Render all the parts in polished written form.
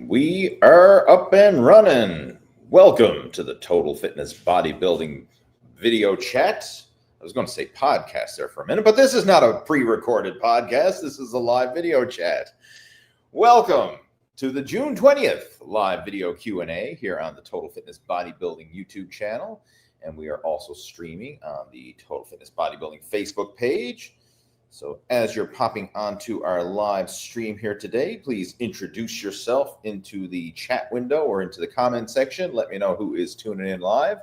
We are up and running. Welcome to the Total Fitness Bodybuilding video chat. I was going to say podcast there for a minute, but this is not a pre-recorded podcast. This is a live video chat. Welcome to the June 20th live video Q&A here on the Total Fitness Bodybuilding YouTube channel. And we are also streaming on the Total Fitness Bodybuilding Facebook page. So as you're popping onto our live stream here today, please introduce yourself into the chat window or into the comment section. Let me know who is tuning in live.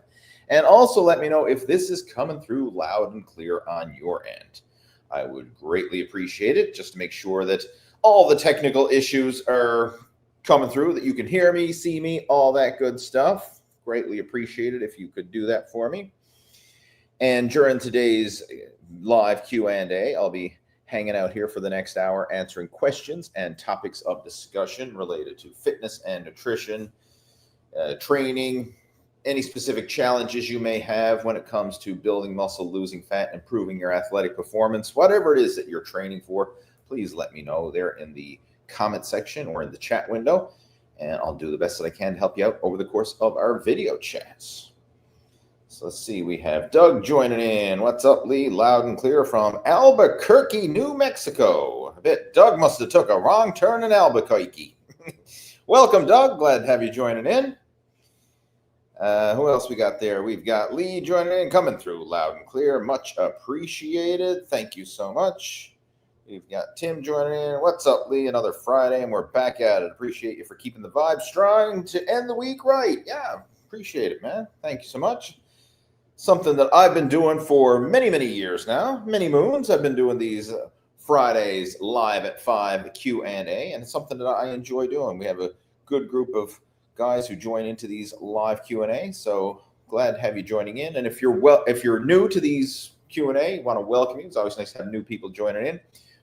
And also let me know if this is coming through loud and clear on your end. I would greatly appreciate it, just to make sure that all the technical issues are coming through, that you can hear me, see me, all that good stuff. Greatly appreciate it if you could do that for me. And during today's live Q&A, I'll be hanging out here for the next hour answering questions and topics of discussion related to fitness and nutrition, training, any specific challenges you may have when it comes to building muscle, losing fat, improving your athletic performance, whatever it is that you're training for, please let me know there in the comment section or in the chat window, and I'll do the best that I can to help you out over the course of our video chats. So let's see, we have Doug joining in. What's up, Lee? Loud and clear from Albuquerque, New Mexico. I bet Doug must have took a wrong turn in Albuquerque. Welcome, Doug. Glad to have you joining in. Who else we got there? We've got Lee joining in, coming through loud and clear. Much appreciated. Thank you so much. We've got Tim joining in. What's up, Lee? Another Friday, and we're back at it. Appreciate you for keeping the vibe strong to end the week right. Yeah, appreciate it, man. Thank you so much. Something that I've been doing for many, many years now, many moons. I've been doing these Fridays live at 5 Q&A, and it's something that I enjoy doing. We have a good group of guys who join into these live Q&A, so glad to have you joining in. And if you're new to these Q&A, want to welcome you. It's always nice to have new people joining in.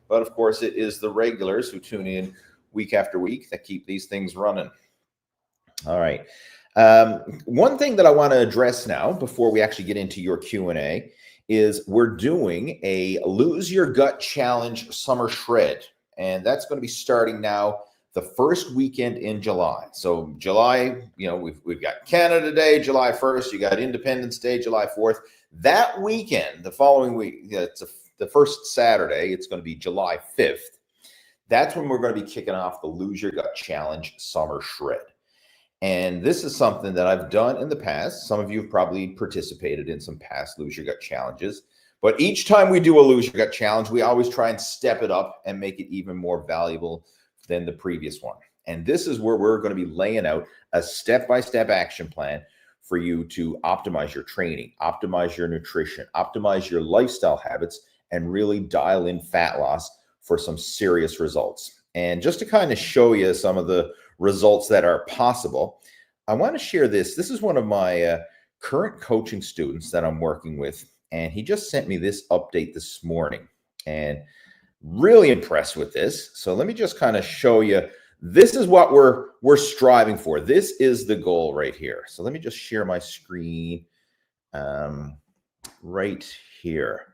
But of course, it is the regulars who tune in week after week that keep these things running. All right. One thing that I want to address now before we actually get into your Q&A is we're doing a Lose Your Gut Challenge Summer Shred. And that's going to be starting now the first weekend in July. So July, we've got Canada Day, July 1st. You got Independence Day, July 4th. That weekend, the following week, the first Saturday, it's going to be July 5th. That's when we're going to be kicking off the Lose Your Gut Challenge Summer Shred. And this is something that I've done in the past. Some of you have probably participated in some past Lose Your Gut challenges. But each time we do a Lose Your Gut challenge, we always try and step it up and make it even more valuable than the previous one. And this is where we're going to be laying out a step-by-step action plan for you to optimize your training, optimize your nutrition, optimize your lifestyle habits, and really dial in fat loss for some serious results. And just to kind of show you some of the results that are possible, I want to share this. This is one of my current coaching students that I'm working with, and he just sent me this update this morning, and really impressed with this. So let me just kind of show you. This is what we're striving for. This is the goal right here. So let me just share my screen right here.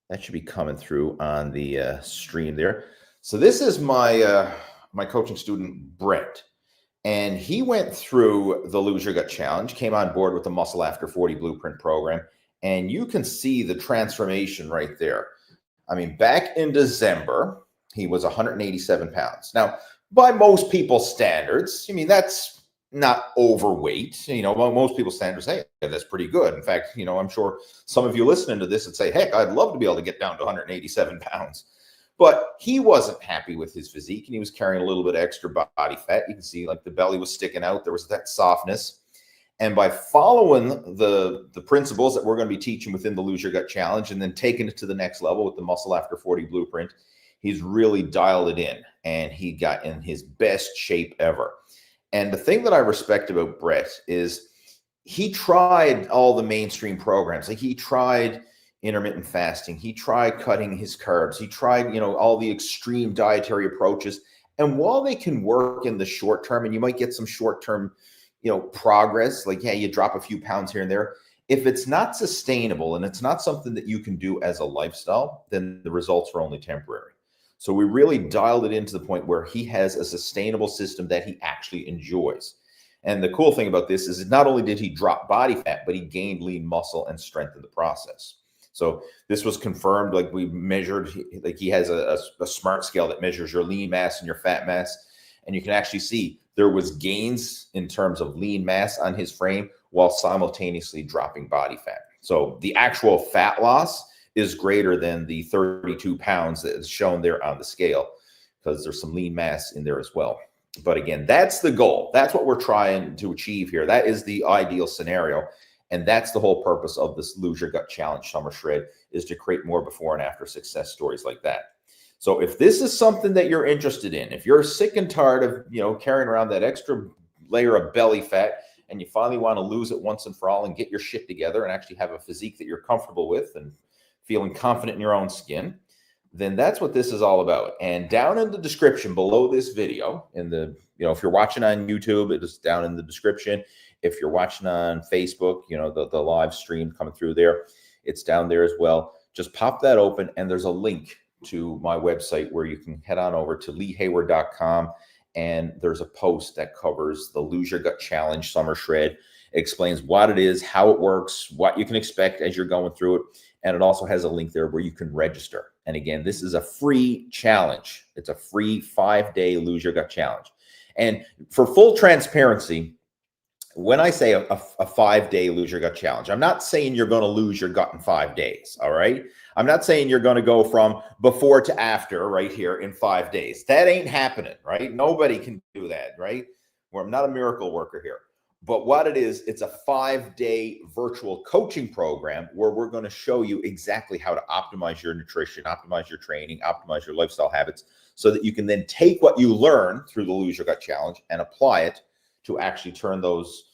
That should be coming through on the stream there. So this is my my coaching student, Brett, and he went through the Lose Your Gut Challenge, came on board with the Muscle After 40 Blueprint program, and you can see the transformation right there. I mean, back in December, he was 187 pounds. Now, by most people's standards, I mean, that's not overweight. Most people's standards say, hey, that's pretty good. In fact, I'm sure some of you listening to this would say, heck, I'd love to be able to get down to 187 pounds. But he wasn't happy with his physique, and he was carrying a little bit of extra body fat. You can see like the belly was sticking out. There was that softness. And by following the principles that we're going to be teaching within the Lose Your Gut Challenge and then taking it to the next level with the Muscle After 40 Blueprint, he's really dialed it in, and he got in his best shape ever. And the thing that I respect about Brett is he tried all the mainstream programs. Like he tried intermittent fasting. He tried cutting his carbs. He tried, all the extreme dietary approaches. And while they can work in the short term, and you might get some short-term, progress, like, yeah, you drop a few pounds here and there. If it's not sustainable and it's not something that you can do as a lifestyle, then the results are only temporary. So we really dialed it into the point where he has a sustainable system that he actually enjoys. And the cool thing about this is not only did he drop body fat, but he gained lean muscle and strength in the process. So this was confirmed, like we measured, like he has a smart scale that measures your lean mass and your fat mass. And you can actually see there was gains in terms of lean mass on his frame while simultaneously dropping body fat. So the actual fat loss is greater than the 32 pounds that is shown there on the scale, because there's some lean mass in there as well. But again, that's the goal. That's what we're trying to achieve here. That is the ideal scenario. And that's the whole purpose of this Lose Your Gut Challenge Summer Shred, is to create more before and after success stories like that. So if this is something that you're interested in, if you're sick and tired of, carrying around that extra layer of belly fat, and you finally want to lose it once and for all and get your shit together and actually have a physique that you're comfortable with and feeling confident in your own skin, then that's what this is all about. And down in the description below this video, if you're watching on YouTube, it is down in the description. If you're watching on Facebook, the live stream coming through there, it's down there as well. Just pop that open and there's a link to my website where you can head on over to leehayward.com, and there's a post that covers the Lose Your Gut Challenge Summer Shred. It explains what it is, how it works, what you can expect as you're going through it. And it also has a link there where you can register. And again, this is a free challenge. It's a free 5-day Lose Your Gut Challenge. And for full transparency, when I say a 5-day Lose Your Gut Challenge, I'm not saying you're going to lose your gut in 5 days, all right? I'm not saying you're going to go from before to after right here in 5 days. That ain't happening, right? Nobody can do that, right? Well, I'm not a miracle worker here. But what it is, it's a 5-day virtual coaching program where we're going to show you exactly how to optimize your nutrition, optimize your training, optimize your lifestyle habits, so that you can then take what you learn through the Lose Your Gut Challenge and apply it to actually turn those,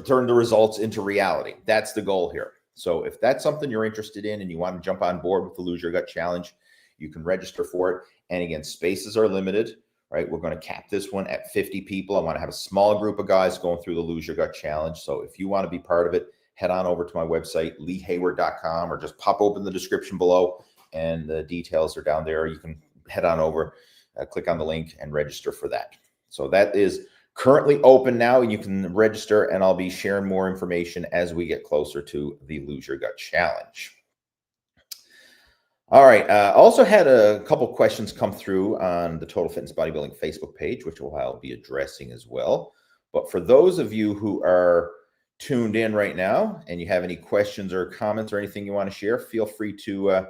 turn the results into reality. That's the goal here. So if that's something you're interested in and you want to jump on board with the Lose Your Gut Challenge, you can register for it. And again, spaces are limited. Right, we're going to cap this one at 50 people. I want to have a small group of guys going through the Lose Your Gut Challenge. So if you want to be part of it, head on over to my website, leehayward.com, or just pop open the description below and the details are down there. You can head on over, click on the link and register for that. So that is currently open now, and you can register, and I'll be sharing more information as we get closer to the Lose Your Gut Challenge. All right. Also had a couple questions come through on the Total Fitness Bodybuilding Facebook page, which I'll be addressing as well. But for those of you who are tuned in right now and you have any questions or comments or anything you want to share, feel free to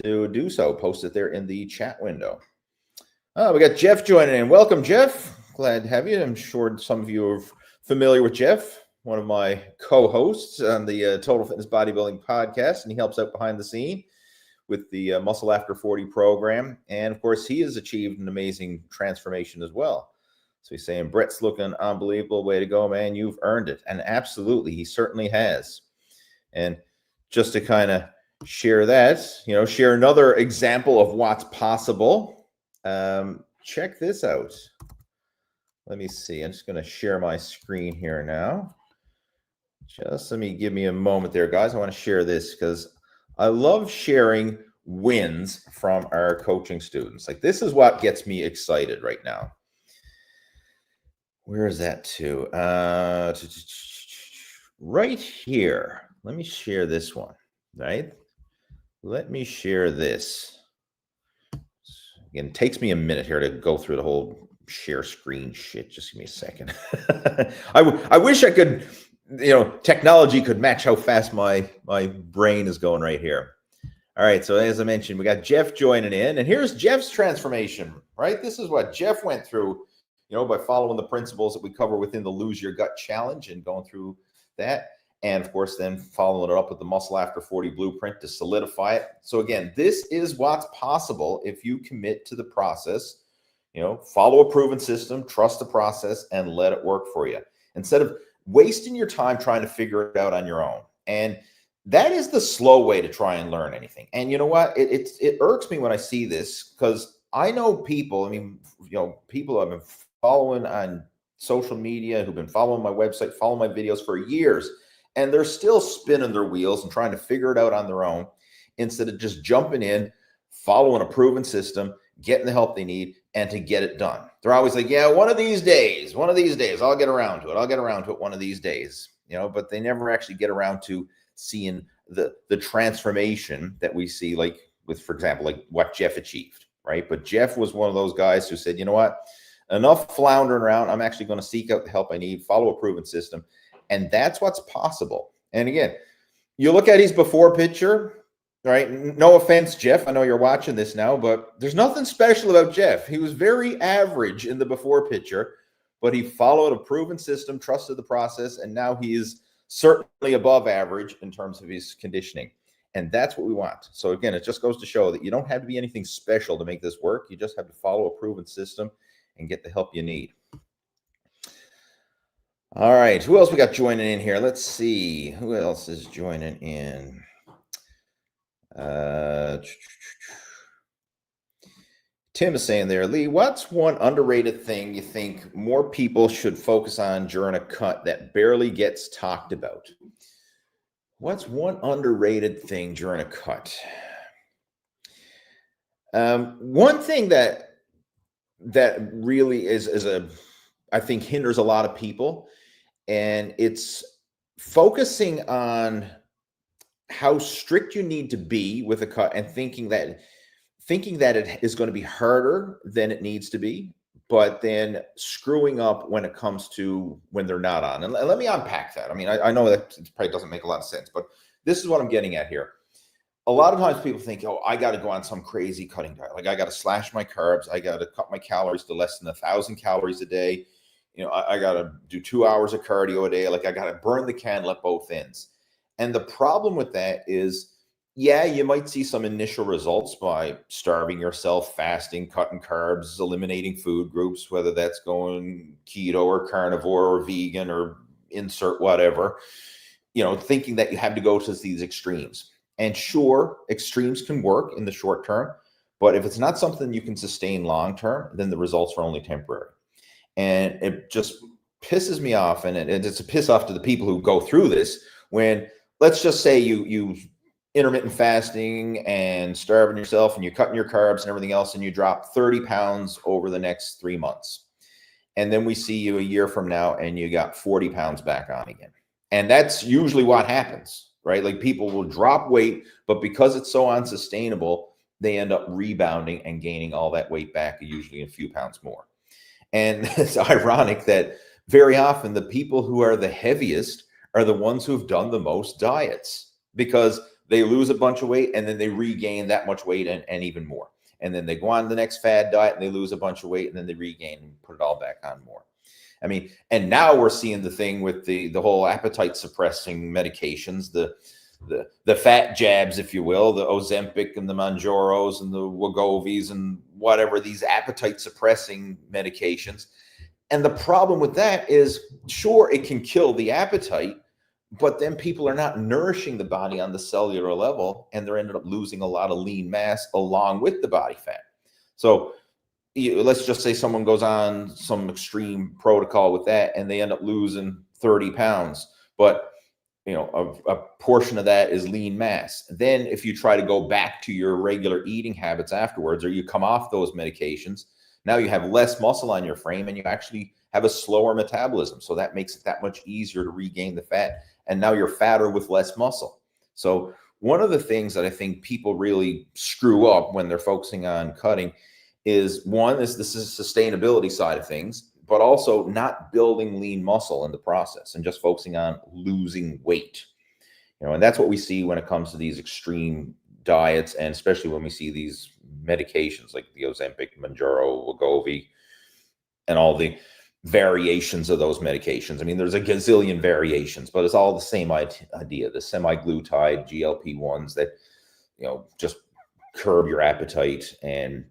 do so. Post it there in the chat window. We got Jeff joining in. Welcome, Jeff. Glad to have you. I'm sure some of you are familiar with Jeff, one of my co-hosts on the Total Fitness Bodybuilding podcast, and he helps out behind the scene with the Muscle After 40 program. And of course, he has achieved an amazing transformation as well. So he's saying, Brett's looking unbelievable. Way to go, man. You've earned it. And absolutely, he certainly has. And just to kind of share that, share another example of what's possible. Check this out. Let me see. I'm just going to share my screen here now. Just give me a moment there, guys. I want to share this because I love sharing wins from our coaching students. Like, this is what gets me excited right now. Where is that to? Right here. Let me share this one, right? Let me share this. Again, it takes me a minute here to go through the whole share screen shit. Just give me a second. I wish I could... technology could match how fast my brain is going right here. All right. So as I mentioned, we got Jeff joining in, and here's Jeff's transformation, right? This is what Jeff went through, by following the principles that we cover within the Lose Your Gut Challenge and going through that. And of course, then following it up with the Muscle After 40 blueprint to solidify it. So again, this is what's possible if you commit to the process, follow a proven system, trust the process, and let it work for you. Instead of wasting your time trying to figure it out on your own. And that is the slow way to try and learn anything. And you know what? It irks me when I see this, because I know people, people I've been following on social media, who've been following my website, following my videos for years, and they're still spinning their wheels and trying to figure it out on their own instead of just jumping in, following a proven system, getting the help they need, and to get it done. They're always like, yeah, one of these days, I'll get around to it one of these days, but they never actually get around to seeing the transformation that we see, like with, for example, like what Jeff achieved, right? But Jeff was one of those guys who said, you know what, enough floundering around. I'm actually going to seek out the help I need, follow a proven system. And that's what's possible. And again, you look at his before picture, right? No offense, Jeff. I know you're watching this now, but there's nothing special about Jeff. He was very average in the before picture, but he followed a proven system, trusted the process, and now he is certainly above average in terms of his conditioning. And that's what we want. So again, it just goes to show that you don't have to be anything special to make this work. You just have to follow a proven system and get the help you need. All right, who else we got joining in here? Let's see. Who else is joining in? Tim is saying there, Lee, what's one underrated thing you think more people should focus on during a cut that barely gets talked about? What's one underrated thing during a cut? One thing that really is I think hinders a lot of people, and it's focusing on how strict you need to be with a cut and thinking that it is going to be harder than it needs to be, but then screwing up when it comes to when they're not on. And let me unpack that. I mean, I know that it probably doesn't make a lot of sense, but this is what I'm getting at here. A lot of times people think, oh, I got to go on some crazy cutting diet. Like I got to slash my carbs. I got to cut my calories to less than 1,000 calories a day. I got to do 2 hours of cardio a day. Like I got to burn the candle at both ends. And the problem with that is, yeah, you might see some initial results by starving yourself, fasting, cutting carbs, eliminating food groups, whether that's going keto or carnivore or vegan or insert whatever, thinking that you have to go to these extremes. And sure, extremes can work in the short term, but if it's not something you can sustain long term, then the results are only temporary. And it just pisses me off, and it's a piss off to the people who go through this when, let's just say you intermittent fasting and starving yourself and you're cutting your carbs and everything else, and you drop 30 pounds over the next 3 months. And then we see you a year from now and you got 40 pounds back on again. And that's usually what happens, right? Like people will drop weight, but because it's so unsustainable, they end up rebounding and gaining all that weight back, usually a few pounds more. And it's ironic that very often the people who are the heaviest are the ones who have done the most diets, because they lose a bunch of weight and then they regain that much weight and even more. And then they go on the next fad diet and they lose a bunch of weight and then they regain and put it all back on more. I mean, and now we're seeing the thing with the whole appetite suppressing medications, the fat jabs, if you will, the Ozempic and the Mounjaros and the Wegovy's and whatever, these appetite suppressing medications. And the problem with that is, sure, it can kill the appetite, but then people are not nourishing the body on the cellular level, and they're ended up losing a lot of lean mass along with the body fat. So let's just say someone goes on some extreme protocol with that and they end up losing 30 pounds, but a portion of that is lean mass. Then if you try to go back to your regular eating habits afterwards, or you come off those medications, now you have less muscle on your frame and you actually have a slower metabolism. So that makes it that much easier to regain the fat. And now you're fatter with less muscle. So one of the things that I think people really screw up when they're focusing on cutting is, one, is the sustainability side of things, but also not building lean muscle in the process and just focusing on losing weight. And that's what we see when it comes to these extreme diets, and especially when we see these medications like the Ozempic, Mounjaro, Wegovy, and all the variations of those medications. I mean, there's a gazillion variations, but it's all the same idea, the semaglutide GLP-1s that, just curb your appetite and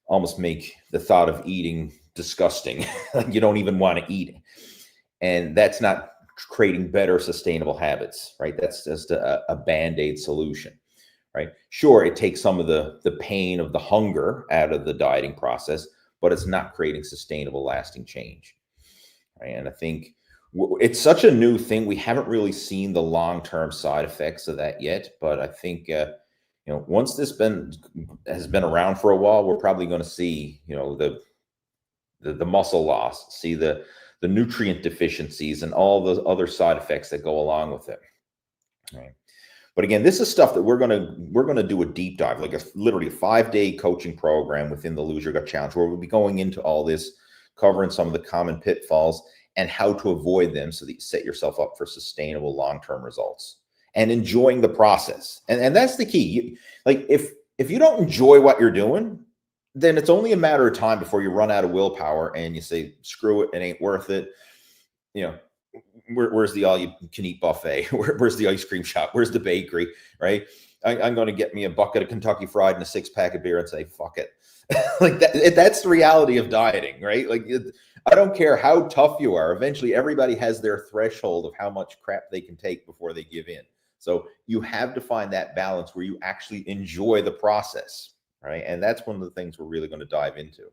almost make the thought of eating disgusting. You don't even want to eat. And that's not creating better sustainable habits, right? That's just a Band-Aid solution, right? Sure, it takes some of the pain of the hunger out of the dieting process, but it's not creating sustainable, lasting change, right? And I think it's such a new thing. We haven't really seen the long-term side effects of that yet, but I think Once this has been around for a while, we're probably going to see, the muscle loss, see the nutrient deficiencies and all the other side effects that go along with it. Right. But again, this is stuff that we're gonna do a deep dive, like literally a 5-day coaching program within the Lose Your Gut Challenge, where we'll be going into all this, covering some of the common pitfalls and how to avoid them, so that you set yourself up for sustainable long-term results and enjoying the process. And that's the key. Like if you don't enjoy what you're doing, then it's only a matter of time before you run out of willpower and you say, screw it, it ain't worth it. Where's the all-you-can-eat buffet? Where's the ice cream shop? Where's the bakery, right? I'm going to get me a bucket of Kentucky Fried and a 6-pack of beer and say, fuck it. Like that's the reality of dieting, right? Like, I don't care how tough you are. Eventually, everybody has their threshold of how much crap they can take before they give in. So you have to find that balance where you actually enjoy the process, right? And that's one of the things we're really going to dive into.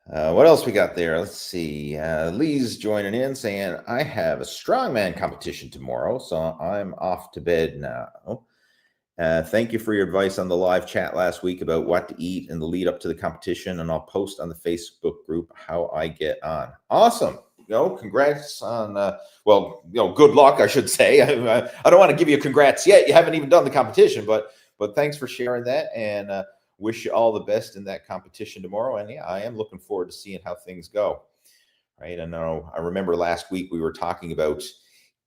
What else we got there? Let's see. Lee's joining in saying, I have a strongman competition tomorrow, so I'm off to bed now. Thank you for your advice on the live chat last week about what to eat in the lead up to the competition, and I'll post on the Facebook group how I get on. Awesome. Congrats on, good luck, I should say. I don't want to give you a congrats yet. You haven't even done the competition, but thanks for sharing that, and wish you all the best in that competition tomorrow. And yeah, I am looking forward to seeing how things go. Right. I remember last week we were talking about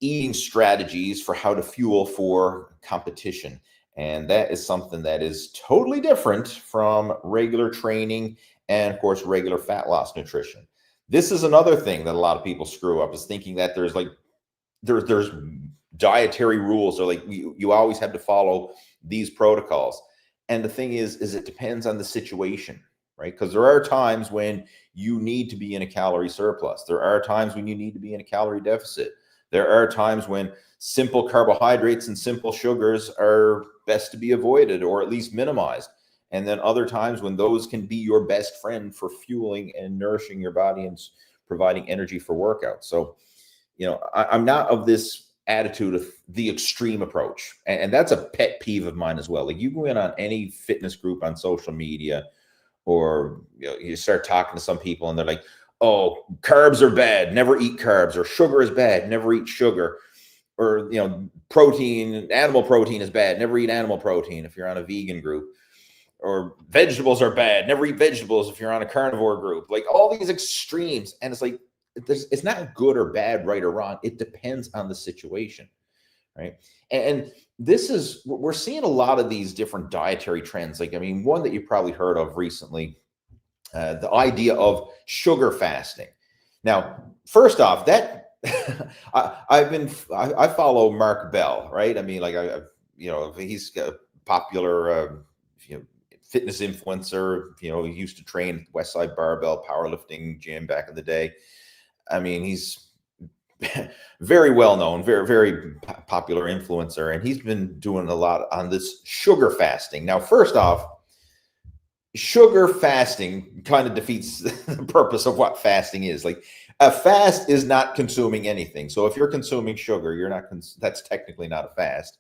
eating strategies for how to fuel for competition. And that is something that is totally different from regular training and, of course, regular fat loss nutrition. This is another thing that a lot of people screw up, is thinking that there's dietary rules, or like you always have to follow these protocols. And the thing is it depends on the situation, right? Because there are times when you need to be in a calorie surplus. There are times when you need to be in a calorie deficit. There are times when simple carbohydrates and simple sugars are best to be avoided, or at least minimized. And then other times when those can be your best friend for fueling and nourishing your body and providing energy for workout. So, I'm not of this attitude of the extreme approach. And that's a pet peeve of mine as well. Like, you go in on any fitness group on social media, or you start talking to some people and they're like, oh, carbs are bad, never eat carbs, or sugar is bad, never eat sugar, or protein, animal protein is bad, never eat animal protein if you're on a vegan group, or vegetables are bad, never eat vegetables if you're on a carnivore group. Like, all these extremes. And it's like, it's not good or bad, right or wrong. It depends on the situation, right? And we're seeing a lot of these different dietary trends. Like, one that you probably heard of recently, the idea of sugar fasting. Now, first off, that I follow Mark Bell, right? He's a popular, fitness influencer. He used to train at Westside Barbell powerlifting gym back in the day. He's very well known, very, very popular influencer, and he's been doing a lot on this sugar fasting. Now, first off, sugar fasting kind of defeats the purpose of what fasting is. Like, a fast is not consuming anything. So if you're consuming sugar, that's technically not a fast.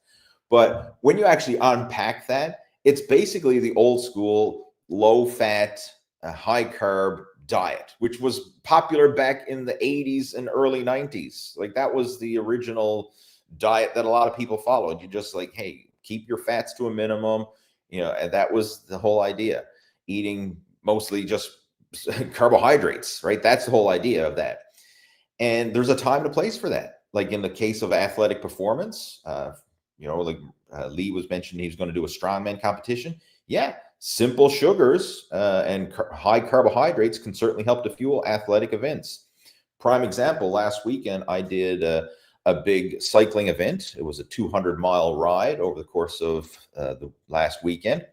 But when you actually unpack that, it's basically the old school low fat, high carb diet, which was popular back in the 80s and early 90s. Like, that was the original diet that a lot of people followed. You just like, hey, keep your fats to a minimum, and that was the whole idea. Eating mostly just carbohydrates, right? That's the whole idea of that. And there's a time and a place for that. Like, in the case of athletic performance, Lee was mentioning he was going to do a strongman competition. Yeah, simple sugars and high carbohydrates can certainly help to fuel athletic events. Prime example, last weekend I did a big cycling event. It was a 200-mile ride over the course of the last weekend.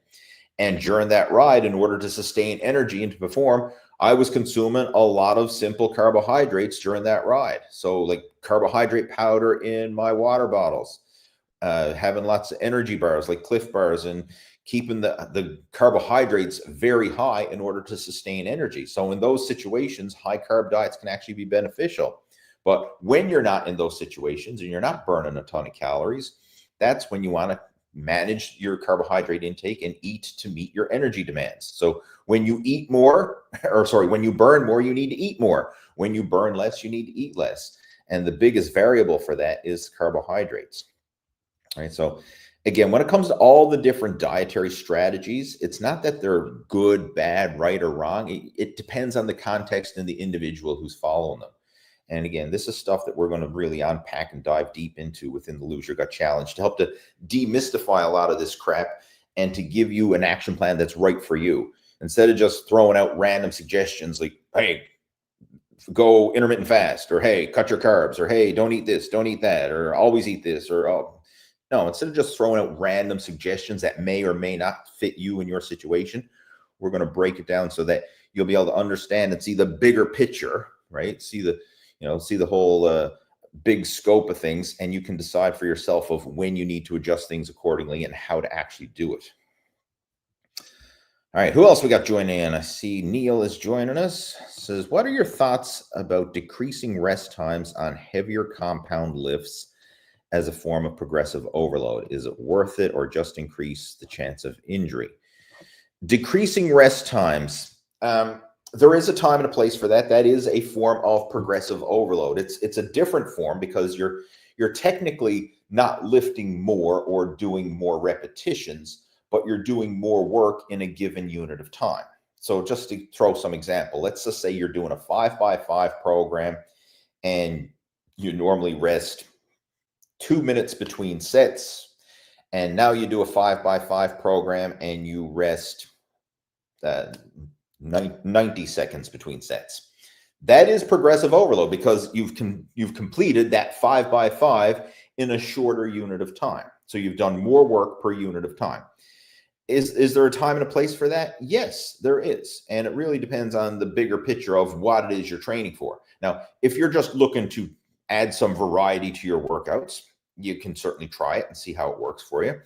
And during that ride, in order to sustain energy and to perform, I was consuming a lot of simple carbohydrates during that ride. So, like, carbohydrate powder in my water bottles, having lots of energy bars like Cliff Bars, and keeping the carbohydrates very high in order to sustain energy. So in those situations, high carb diets can actually be beneficial. But when you're not in those situations and you're not burning a ton of calories, that's when you want to manage your carbohydrate intake and eat to meet your energy demands. So when you eat more, when you burn more, you need to eat more. When you burn less, you need to eat less. And the biggest variable for that is carbohydrates. Right. So again, when it comes to all the different dietary strategies, it's not that they're good, bad, right, or wrong. It depends on the context and the individual who's following them. And again, this is stuff that we're going to really unpack and dive deep into within the Lose Your Gut Challenge to help to demystify a lot of this crap and to give you an action plan that's right for you. Instead of just throwing out random suggestions like, hey, go intermittent fast, or hey, cut your carbs, or hey, don't eat this, don't eat that, or always eat this, or oh. No, instead of just throwing out random suggestions that may or may not fit you and your situation, we're going to break it down so that you'll be able to understand and see the bigger picture, right? See the whole big scope of things, and you can decide for yourself of when you need to adjust things accordingly and how to actually do it. All right, who else we got joining in? I see Neil is joining us. Says, what are your thoughts about decreasing rest times on heavier compound lifts as a form of progressive overload? Is it worth it, or just increase the chance of injury? Decreasing rest times. There is a time and a place for that. That is a form of progressive overload. It's a different form because you're technically not lifting more or doing more repetitions, but you're doing more work in a given unit of time. So just to throw some example, let's just say you're doing a 5x5 program and you normally rest 2 minutes between sets, and now you do a 5x5 program and you rest 90 seconds between sets. That is progressive overload because you've completed that 5x5 in a shorter unit of time. So you've done more work per unit of time. Is there a time and a place for that? Yes, there is. And it really depends on the bigger picture of what it is you're training for. Now, if you're just looking to add some variety to your workouts, you can certainly try it and see how it works for you.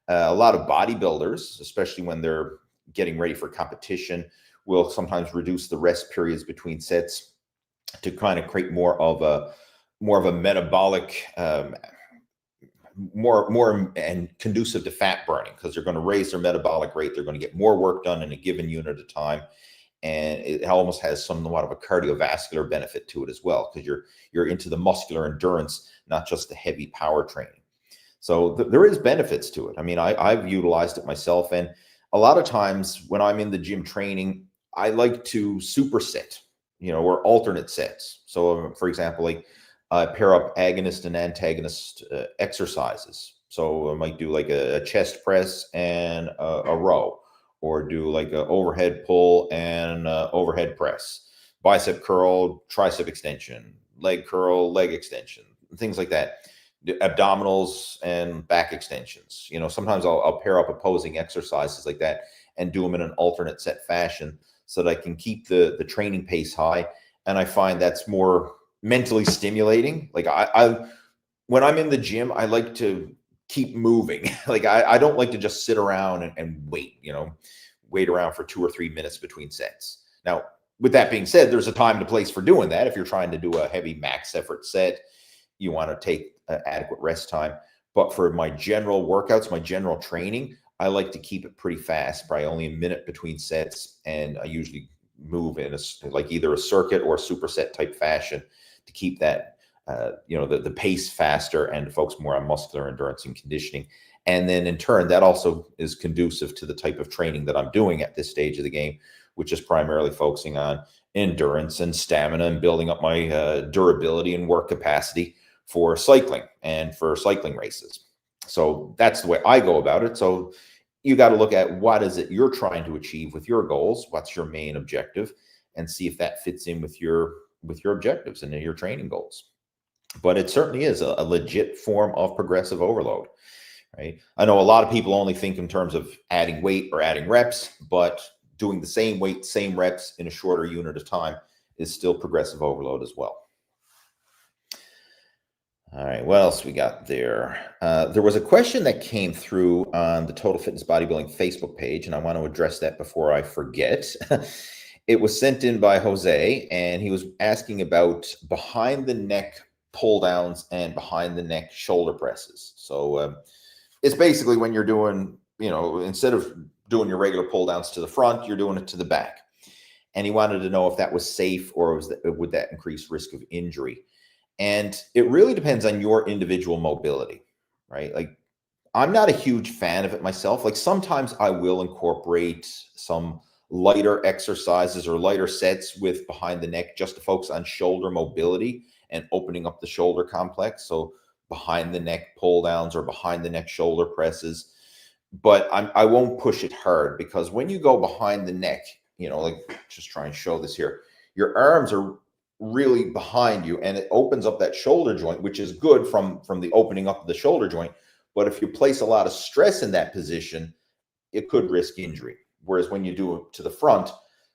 A lot of bodybuilders, especially when they're getting ready for competition, will sometimes reduce the rest periods between sets to kind of create more of a metabolic, more and conducive to fat burning, because they're going to raise their metabolic rate. They're going to get more work done in a given unit of time. And it almost has somewhat of a cardiovascular benefit to it as well, because you're into the muscular endurance, not just the heavy power training. So there is benefits to it. I mean, I've utilized it myself. And a lot of times when I'm in the gym training, I like to superset, or alternate sets. So for example, like pair up agonist and antagonist exercises. So I might do like a chest press and a row, or do like an overhead pull and overhead press, bicep curl, tricep extension, leg curl, leg extension, things like that. Abdominals and back extensions. Sometimes I'll pair up opposing exercises like that and do them in an alternate set fashion so that I can keep the training pace high. And I find that's more mentally stimulating. Like when I'm in the gym, I like to keep moving. Like I don't like to just sit around and wait, wait around for 2 or 3 minutes between sets. Now, with that being said, there's a time and a place for doing that. If you're trying to do a heavy max effort set, you want to take adequate rest time. But for my general workouts, my general training, I like to keep it pretty fast, probably only a minute between sets. And I usually move in like either a circuit or a superset type fashion to keep that, the pace faster and focus more on muscular endurance and conditioning. And then in turn, that also is conducive to the type of training that I'm doing at this stage of the game, which is primarily focusing on endurance and stamina and building up my durability and work capacity for cycling and for cycling races. So that's the way I go about it. So you got to look at what is it you're trying to achieve with your goals, what's your main objective, and see if that fits in with your objectives and your training goals. But it certainly is a legit form of progressive overload, right? I know a lot of people only think in terms of adding weight or adding reps, but doing the same weight, same reps in a shorter unit of time is still progressive overload as well. All right, what else we got there? There was a question that came through on the Total Fitness Bodybuilding Facebook page, and I want to address that before I forget. It was sent in by Jose, and he was asking about behind the neck pull downs and behind the neck shoulder presses. So It's basically when you're doing, instead of doing your regular pull downs to the front, you're doing it to the back. And he wanted to know if that was safe or would that increase risk of injury. And it really depends on your individual mobility, right? Like, I'm not a huge fan of it myself. Like, sometimes I will incorporate some lighter exercises or lighter sets with behind the neck just to focus on shoulder mobility and opening up the shoulder complex. So behind the neck pull downs or behind the neck shoulder presses. But I won't push it hard, because when you go behind the neck, like, just try and show this here, your arms are really behind you and it opens up that shoulder joint, which is good from the opening up of the shoulder joint. But if you place a lot of stress in that position, it could risk injury. Whereas when you do it to the front,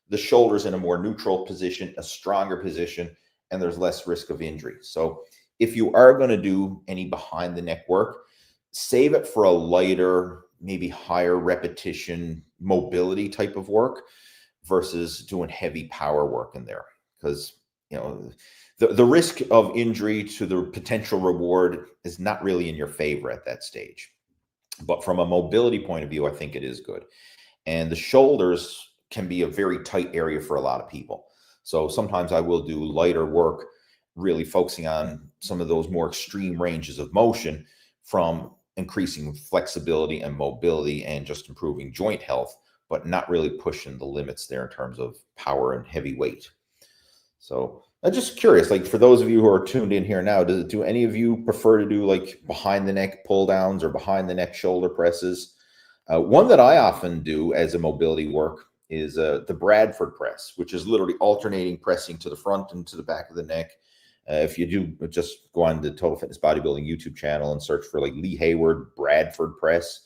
the shoulder's in a more neutral position, a stronger position, and there's less risk of injury. So if you are going to do any behind the neck work, save it for a lighter, maybe higher repetition mobility type of work versus doing heavy power work in there. Because, the risk of injury to the potential reward is not really in your favor at that stage. But from a mobility point of view, I think it is good. And the shoulders can be a very tight area for a lot of people. So sometimes I will do lighter work, really focusing on some of those more extreme ranges of motion, from increasing flexibility and mobility and just improving joint health, but not really pushing the limits there in terms of power and heavy weight. So I'm just curious, like, for those of you who are tuned in here now, do any of you prefer to do like behind the neck pull downs or behind the neck shoulder presses? One that I often do as a mobility work is the Bradford press, which is literally alternating pressing to the front and to the back of the neck. If you do, just go on the Total Fitness Bodybuilding YouTube channel and search for like Lee Hayward Bradford press.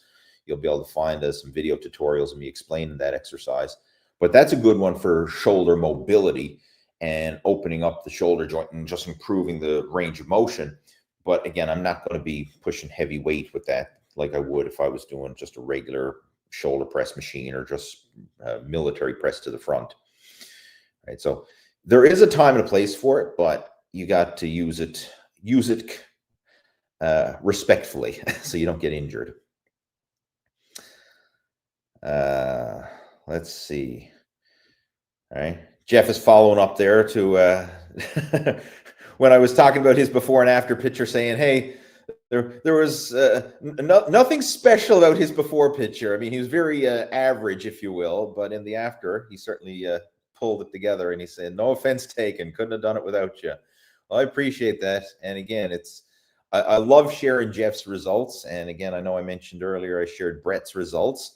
You'll be able to find some video tutorials of me explaining that exercise. But that's a good one for shoulder mobility and opening up the shoulder joint and just improving the range of motion. But again, I'm not going to be pushing heavy weight with that like I would if I was doing just a regular shoulder press machine or just military press to the front. Right. So there is a time and a place for it, but you got to use it respectfully so you don't get injured. Let's see. All right. Jeff is following up there to when I was talking about his before and after picture, saying, hey, there was nothing special about his before picture. I mean, he was very average, if you will, but in the after, he certainly pulled it together, and he said, no offense taken, couldn't have done it without you. Well, I appreciate that. And again, I love sharing Jeff's results. And again, I know I mentioned earlier I shared Brett's results.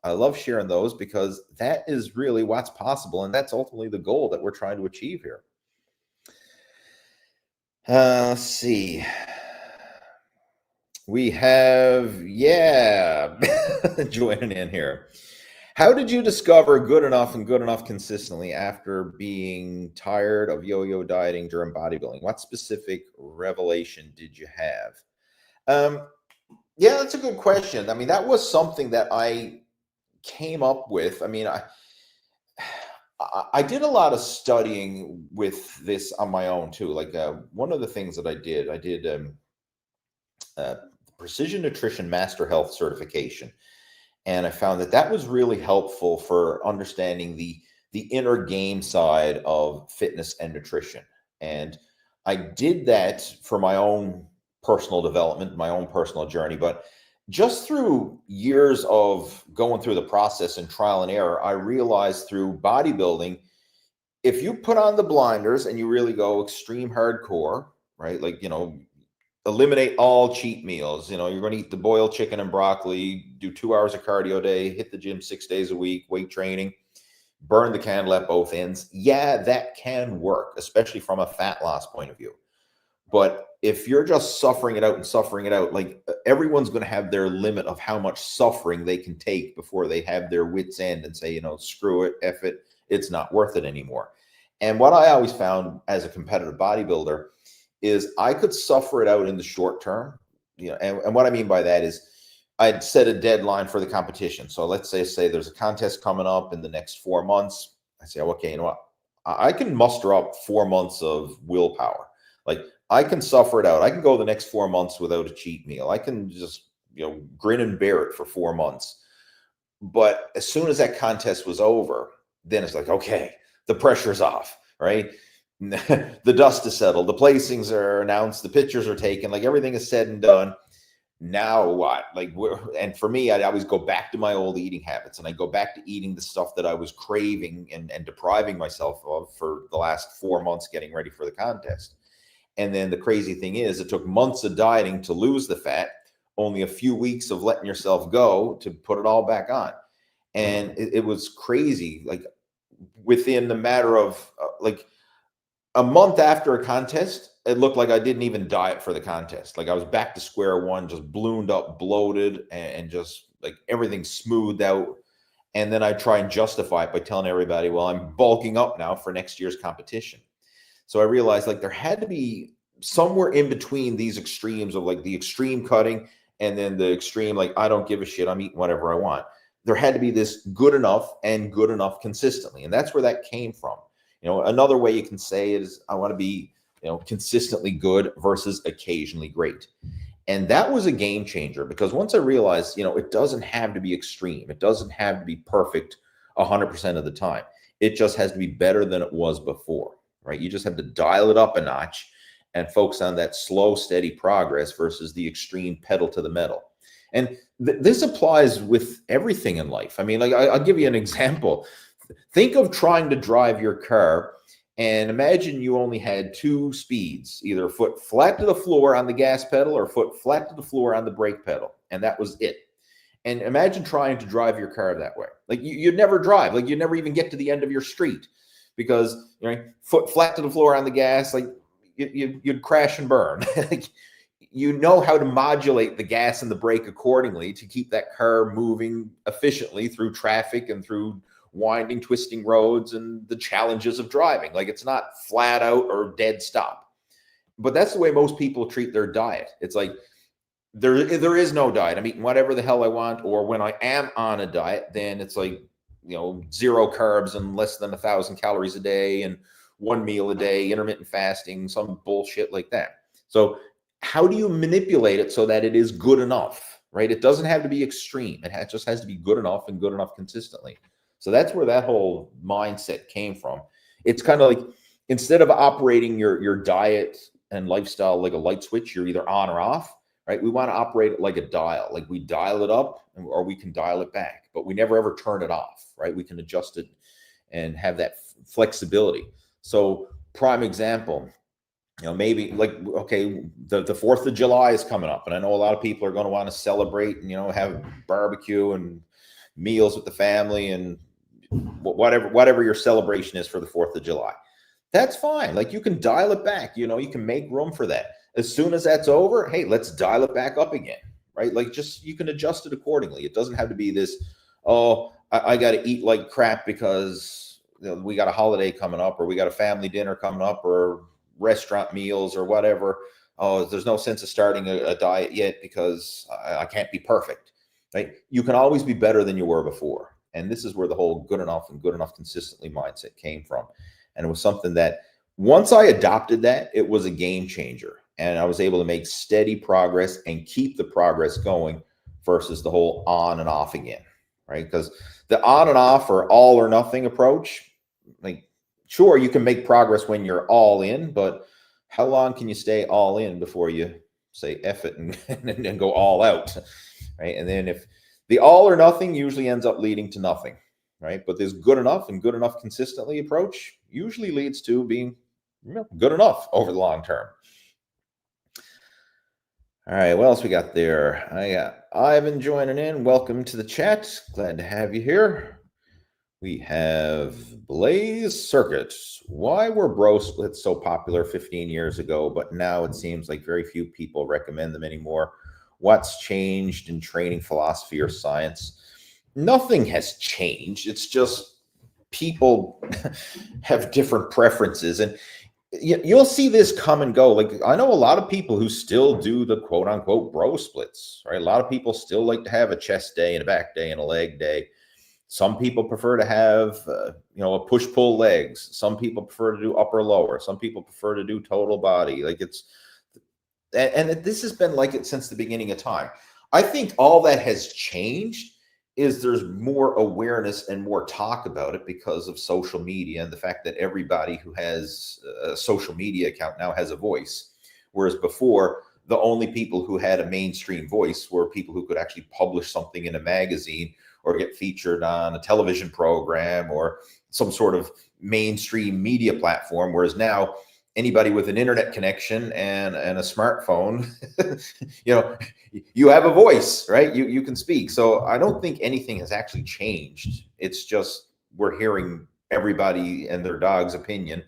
I love sharing those because that is really what's possible. And that's ultimately the goal that we're trying to achieve here. Let's see. We have, joining in here. How did you discover good enough and good enough consistently after being tired of yo-yo dieting during bodybuilding? What specific revelation did you have? Yeah, that's a good question. I mean, that was something that I came up with. I mean, I did a lot of studying with this on my own too. Like one of the things that I did Precision Nutrition Master Health certification. And I found that was really helpful for understanding the inner game side of fitness and nutrition. And I did that for my own personal development, my own personal journey. But just through years of going through the process and trial and error, I realized through bodybuilding, if you put on the blinders and you really go extreme hardcore, right? Like, eliminate all cheat meals. You're going to eat the boiled chicken and broccoli, do 2 hours of cardio a day, hit the gym 6 days a week, weight training, burn the candle at both ends. Yeah, that can work, especially from a fat loss point of view. But if you're just suffering it out, like everyone's going to have their limit of how much suffering they can take before they have their wits end and say, screw it, F it, it's not worth it anymore. And what I always found as a competitive bodybuilder is I could suffer it out in the short term. And what I mean by that is I'd set a deadline for the competition. So let's say there's a contest coming up in the next 4 months. I say, okay, you know what? I can muster up 4 months of willpower. Like I can suffer it out. I can go the next 4 months without a cheat meal. I can just grin and bear it for 4 months. But as soon as that contest was over, then it's like, okay, the pressure's off, right? The dust is settled, the placings are announced, the pictures are taken, like everything is said and done. Now what? And for me, I always go back to my old eating habits, and I go back to eating the stuff that I was craving and depriving myself of for the last 4 months getting ready for the contest. And then the crazy thing is, it took months of dieting to lose the fat, only a few weeks of letting yourself go to put it all back on. And it was crazy. Like within the matter of like a month after a contest, it looked like I didn't even diet for the contest. Like I was back to square one, just ballooned up, bloated, and just like everything smoothed out. And then I try and justify it by telling everybody, well, I'm bulking up now for next year's competition. So I realized like there had to be somewhere in between these extremes of like the extreme cutting and then the extreme, like, I don't give a shit, I'm eating whatever I want. There had to be this good enough and good enough consistently. And that's where that came from. Another way you can say is I want to be, consistently good versus occasionally great. And that was a game changer, because once I realized, it doesn't have to be extreme. It doesn't have to be perfect 100% of the time. It just has to be better than it was before, right? You just have to dial it up a notch and focus on that slow, steady progress versus the extreme pedal to the metal. And this applies with everything in life. I mean, like I'll give you an example. Think of trying to drive your car, and imagine you only had 2 speeds, either foot flat to the floor on the gas pedal or foot flat to the floor on the brake pedal. And that was it. And imagine trying to drive your car that way. Like you'd never drive, like you'd never even get to the end of your street, because foot flat to the floor on the gas, like you'd crash and burn. Like, how to modulate the gas and the brake accordingly to keep that car moving efficiently through traffic and through winding, twisting roads and the challenges of driving. Like it's not flat out or dead stop. But that's the way most people treat their diet. It's like there is no diet. I'm eating whatever the hell I want. Or when I am on a diet, then it's like, 0 carbs and less than 1,000 calories a day and 1 meal a day, intermittent fasting, some bullshit like that. So how do you manipulate it so that it is good enough, right? It doesn't have to be extreme. It just has to be good enough and good enough consistently. So that's where that whole mindset came from. It's kind of like, instead of operating your diet and lifestyle like a light switch, you're either on or off, right? We want to operate it like a dial. Like we dial it up or we can dial it back, but we never ever turn it off, right? We can adjust it and have that flexibility. So prime example, maybe like, okay, the 4th of July is coming up, and I know a lot of people are going to want to celebrate and, have barbecue and meals with the family and whatever your celebration is for the 4th of July. That's fine. Like you can dial it back, you can make room for that. As soon as that's over, hey, let's dial it back up again, right? Like you can adjust it accordingly. It doesn't have to be this, oh, I got to eat like crap because we got a holiday coming up, or we got a family dinner coming up, or restaurant meals or whatever. Oh, there's no sense of starting a diet yet because I can't be perfect, right? You can always be better than you were before. And this is where the whole good enough and good enough consistently mindset came from. And it was something that once I adopted that, it was a game changer. And I was able to make steady progress and keep the progress going versus the whole on and off again, right? Because the on and off or all or nothing approach, like, sure, you can make progress when you're all in, but how long can you stay all in before you say F it and go all out, right? And then if the all or nothing usually ends up leading to nothing, right? But this good enough and good enough consistently approach usually leads to being good enough over the long term. All right, what else we got there? I got Ivan joining in. Welcome to the chat. Glad to have you here. We have Blaze Circuits. Why were bro splits so popular 15 years ago, but now it seems like very few people recommend them anymore? What's changed in training philosophy or science? Nothing has changed. It's just people have different preferences. And you'll see this come and go. Like I know a lot of people who still do the quote unquote bro splits, right? A lot of people still like to have a chest day and a back day and a leg day. Some people prefer to have, a push-pull legs. Some people prefer to do upper lower. Some people prefer to do total body. Like and this has been like it since the beginning of time. I think all that has changed is there's more awareness and more talk about it because of social media and the fact that everybody who has a social media account now has a voice. Whereas before, the only people who had a mainstream voice were people who could actually publish something in a magazine or get featured on a television program or some sort of mainstream media platform. Whereas now, anybody with an internet connection and a smartphone, you know, you have a voice, right? You can speak. So I don't think anything has actually changed. It's just we're hearing everybody and their dog's opinion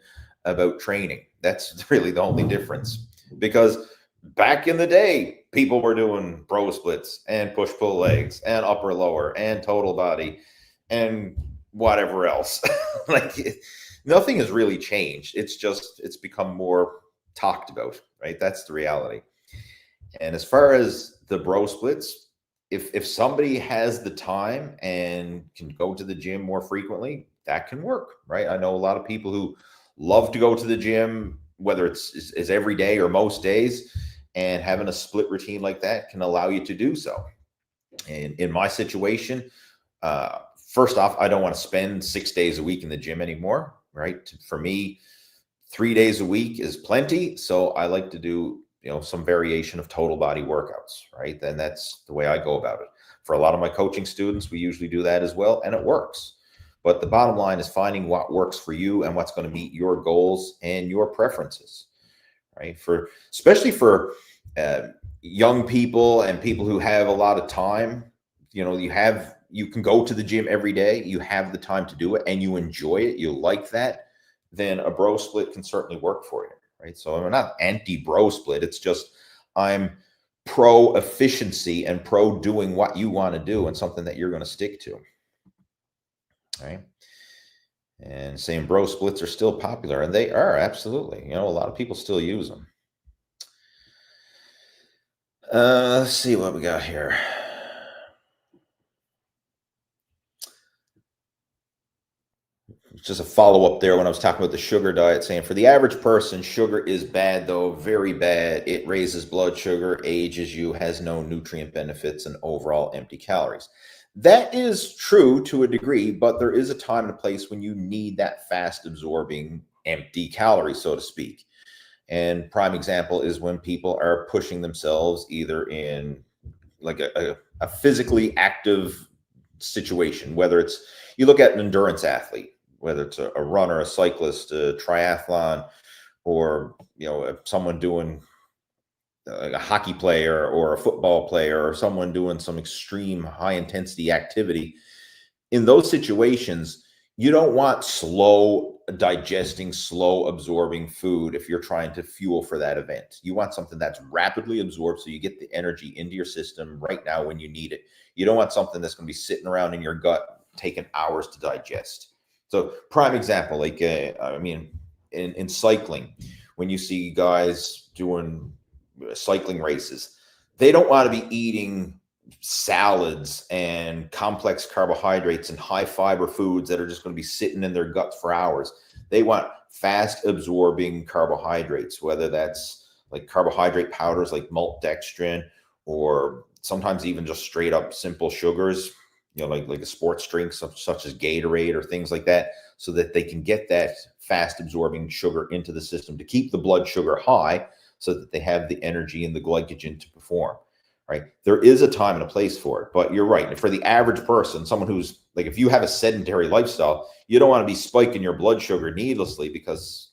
about training. That's really the only difference. Because back in the day, people were doing bro splits and push pull legs and upper lower and total body and whatever else. Like nothing has really changed. It's become more talked about, right? That's the reality. And as far as the bro splits, if somebody has the time and can go to the gym more frequently, that can work, right? I know a lot of people who love to go to the gym, whether it's every day or most days, and having a split routine like that can allow you to do so. And in my situation, first off, I don't want to spend 6 days a week in the gym anymore, right? For me, 3 days a week is plenty. So I like to do, some variation of total body workouts, right? Then that's the way I go about it. For a lot of my coaching students, we usually do that as well, and it works. But the bottom line is finding what works for you and what's going to meet your goals and your preferences, right? Especially for young people and people who have a lot of time, you can go to the gym every day, you have the time to do it, and you enjoy it, you like that, then a bro split can certainly work for you, right? So I'm not anti bro split. It's just I'm pro efficiency and pro doing what you want to do and something that you're going to stick to, right? And saying bro splits are still popular, and they are absolutely. A lot of people still use them. Let's see what we got here. Just a follow up there when I was talking about the sugar diet, saying for the average person, sugar is bad, though, very bad. It raises blood sugar, ages you, has no nutrient benefits, and overall empty calories. That is true to a degree, but there is a time and a place when you need that fast absorbing empty calories, so to speak. And prime example is when people are pushing themselves either in like a physically active situation, whether it's, you look at an endurance athlete, whether it's a runner, a cyclist, a triathlon, or someone doing a hockey player or a football player or someone doing some extreme high intensity activity. In those situations, you don't want slow digesting, slow absorbing food if you're trying to fuel for that event. You want something that's rapidly absorbed so you get the energy into your system right now when you need it. You don't want something that's going to be sitting around in your gut taking hours to digest. So prime example, like, in cycling, when you see guys doing cycling races, they don't want to be eating salads and complex carbohydrates and high fiber foods that are just going to be sitting in their guts for hours. They want fast absorbing carbohydrates, whether that's like carbohydrate powders like maltodextrin, or sometimes even just straight up simple sugars, like a sports drink such as Gatorade or things like that, so that they can get that fast absorbing sugar into the system to keep the blood sugar high so that they have the energy and the glycogen to perform. Right? There is a time and a place for it, but you're right. For the average person, someone who's like, if you have a sedentary lifestyle, you don't want to be spiking your blood sugar needlessly because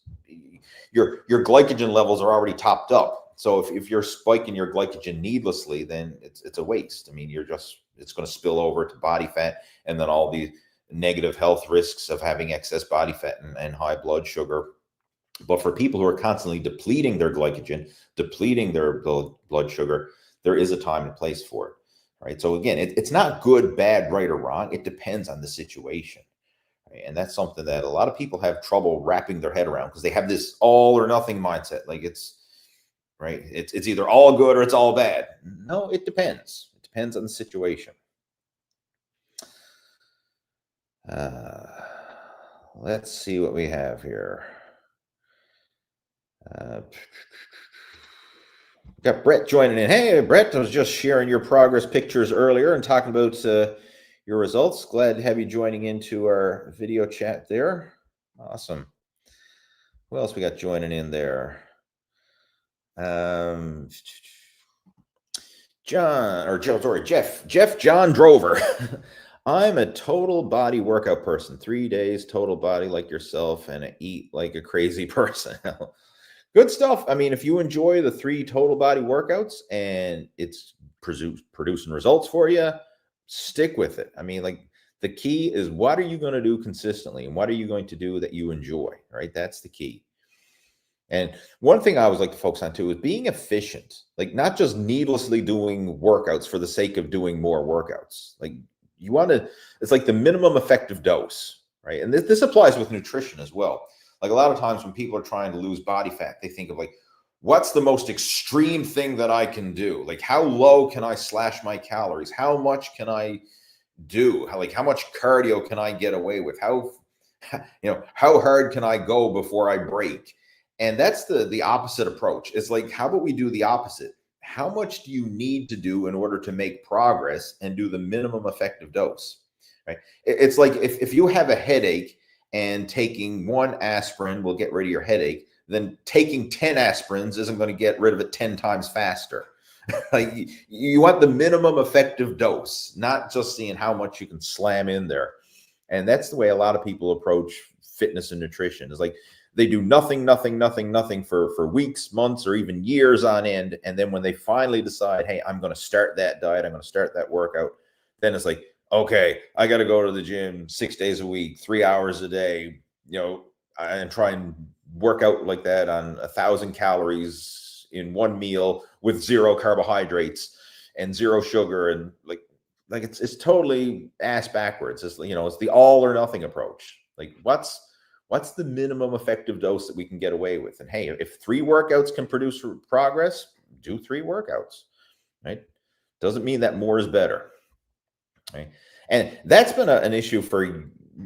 your glycogen levels are already topped up. So if you're spiking your glycogen needlessly, then it's a waste. I mean, it's going to spill over to body fat, and then all the negative health risks of having excess body fat and high blood sugar. But for people who are constantly depleting their glycogen, depleting their blood sugar, there is a time and place for it, right? So again, it's not good, bad, right, or wrong. It depends on the situation, right? And that's something that a lot of people have trouble wrapping their head around because they have this all or nothing mindset. Like it's either all good or it's all bad. No, it depends. It depends on the situation. Let's see what we have here. Got Brett joining in. Hey, Brett, I was just sharing your progress pictures earlier and talking about your results. Glad to have you joining into our video chat there. Awesome. Who else we got joining in there? Jeff John Drover. I'm a total body workout person. 3 days, total body like yourself, and I eat like a crazy person. Good stuff. I mean, if you enjoy the 3 total body workouts and it's producing results for you, stick with it. I mean, like, the key is, what are you going to do consistently, and what are you going to do that you enjoy, right? That's the key. And one thing I always like to focus on too is being efficient, like not just needlessly doing workouts for the sake of doing more workouts. Like, you want to, it's like the minimum effective dose, right? And this applies with nutrition as well. Like, a lot of times when people are trying to lose body fat, they think of like, what's the most extreme thing that I can do? Like, how low can I slash my calories? How much can I do? How much cardio can I get away with? How hard can I go before I break? And that's the opposite approach. It's like, how about we do the opposite? How much do you need to do in order to make progress and do the minimum effective dose, right? It's like if you have a headache and taking 1 aspirin will get rid of your headache, then taking 10 aspirins isn't going to get rid of it 10 times faster. Like, you want the minimum effective dose, not just seeing how much you can slam in there. And that's the way a lot of people approach fitness and nutrition. It's like, they do nothing for weeks, months, or even years on end. And then when they finally decide, hey, I'm going to start that diet, I'm going to start that workout, then it's like, okay, I got to go to the gym 6 days a week, 3 hours a day, and try and work out like that on 1,000 calories in one meal with 0 carbohydrates and 0 sugar. And like it's totally ass backwards. It's, it's the all or nothing approach. Like, what's the minimum effective dose that we can get away with? And hey, if 3 workouts can produce progress, do 3 workouts, right? Doesn't mean that more is better, right? And that's been an issue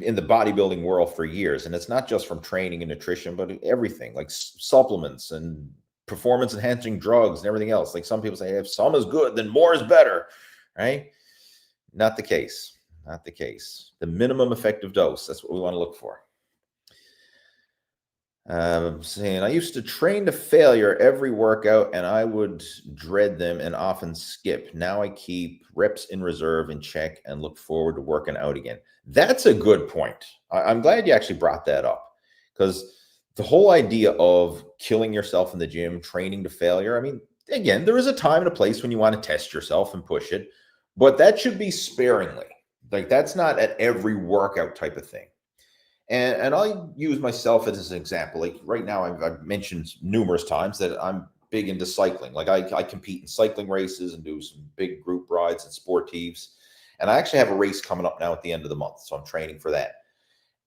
in the bodybuilding world for years. And it's not just from training and nutrition, but everything, like supplements and performance enhancing drugs and everything else. Like, some people say, if some is good, then more is better, right? Not the case. Not the case. The minimum effective dose, that's what we want to look for. Saying, I used to train to failure every workout and I would dread them and often skip. Now I keep reps in reserve in check and look forward to working out again. That's a good point. I'm glad you actually brought that up, because the whole idea of killing yourself in the gym, training to failure, I mean, again, there is a time and a place when you want to test yourself and push it, but that should be sparingly. Like, that's not at every workout type of thing. And I'll use myself as an example. Like, right now, I've mentioned numerous times that I'm big into cycling. Like, I compete in cycling races and do some big group rides and sportives. And I actually have a race coming up now at the end of the month. So I'm training for that.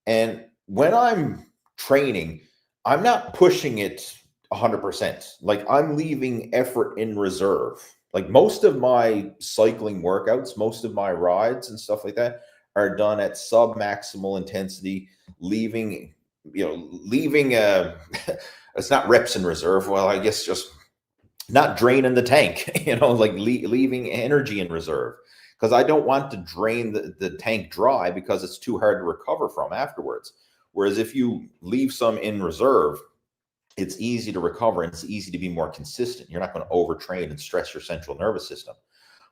And when I'm training, I'm not pushing it 100%. Like, I'm leaving effort in reserve. Like, most of my cycling workouts, most of my rides and stuff like that are done at sub-maximal intensity, leaving it's not reps in reserve. Well, I guess just not draining the tank, like leaving energy in reserve, because I don't want to drain the tank dry, because it's too hard to recover from afterwards. Whereas if you leave some in reserve, it's easy to recover and it's easy to be more consistent. You're not going to overtrain and stress your central nervous system.